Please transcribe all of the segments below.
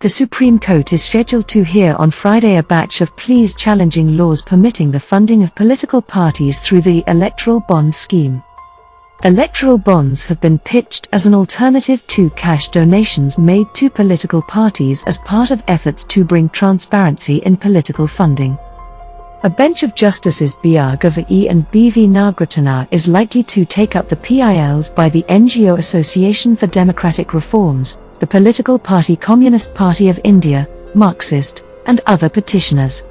The Supreme Court is scheduled to hear on Friday a batch of pleas challenging laws permitting the funding of political parties through the electoral bond scheme. Electoral bonds have been pitched as an alternative to cash donations made to political parties as part of efforts to bring transparency in political funding. A bench of Justices B.R. Gavae and B.V. Nagratana is likely to take up the PILs by the NGO Association for Democratic Reforms, the political party Communist Party of India, Marxist, and other petitioners.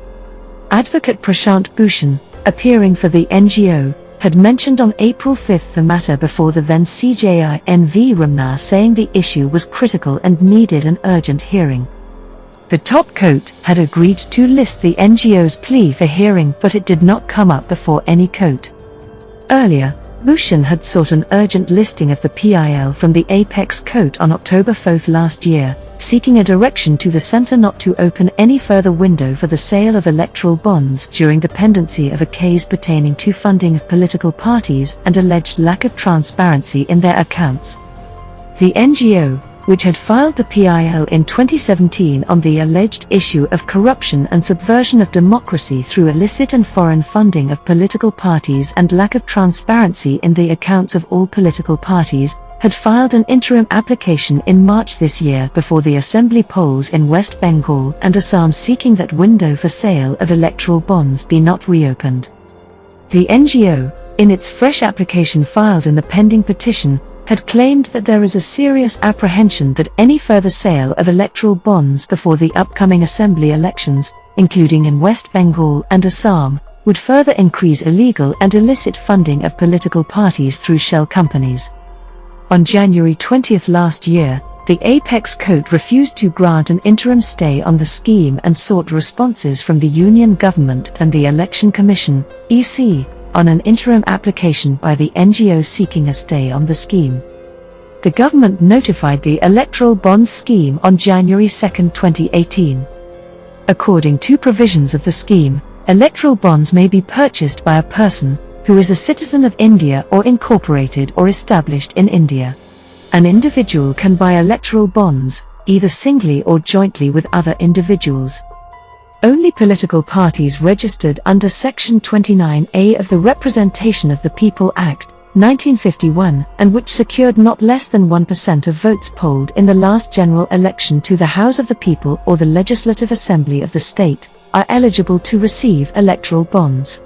Advocate Prashant Bhushan, appearing for the NGO, had mentioned on April 5 the matter before the then CJI N.V. Ramna, saying the issue was critical and needed an urgent hearing. The top court had agreed to list the NGO's plea for hearing, but it did not come up before any court. Earlier, Bhushan had sought an urgent listing of the PIL from the Apex Court on October 4 last year, seeking a direction to the centre not to open any further window for the sale of electoral bonds during the pendency of a case pertaining to funding of political parties and alleged lack of transparency in their accounts. The NGO, which had filed the PIL in 2017 on the alleged issue of corruption and subversion of democracy through illicit and foreign funding of political parties and lack of transparency in the accounts of all political parties, had filed an interim application in March this year before the assembly polls in West Bengal and Assam, seeking that window for sale of electoral bonds be not reopened. The NGO, in its fresh application filed in the pending petition, had claimed that there is a serious apprehension that any further sale of electoral bonds before the upcoming assembly elections, including in West Bengal and Assam, would further increase illegal and illicit funding of political parties through shell companies. On January 20 last year, the Apex Court refused to grant an interim stay on the scheme and sought responses from the Union Government and the Election Commission, EC, on an interim application by the NGO seeking a stay on the scheme. The government notified the electoral bond scheme on January 2, 2018. According to provisions of the scheme, electoral bonds may be purchased by a person who is a citizen of India or incorporated or established in India. An individual can buy electoral bonds, either singly or jointly with other individuals. Only political parties registered under Section 29A of the Representation of the People Act, 1951, and which secured not less than 1% of votes polled in the last general election to the House of the People or the Legislative Assembly of the state, are eligible to receive electoral bonds.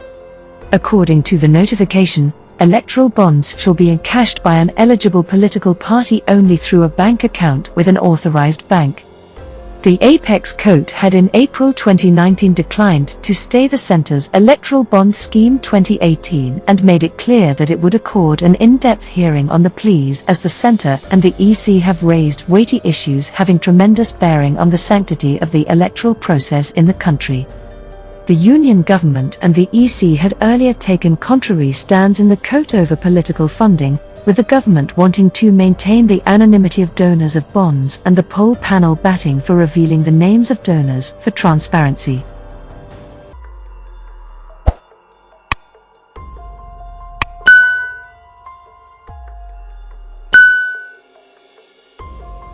According to the notification, electoral bonds shall be encashed by an eligible political party only through a bank account with an authorized bank. The Apex Court had in April 2019 declined to stay the Centre's Electoral Bond Scheme 2018 and made it clear that it would accord an in-depth hearing on the pleas, as the Centre and the EC have raised weighty issues having tremendous bearing on the sanctity of the electoral process in the country. The Union Government and the EC had earlier taken contrary stands in the court over political funding, with the government wanting to maintain the anonymity of donors of bonds and the poll panel batting for revealing the names of donors for transparency.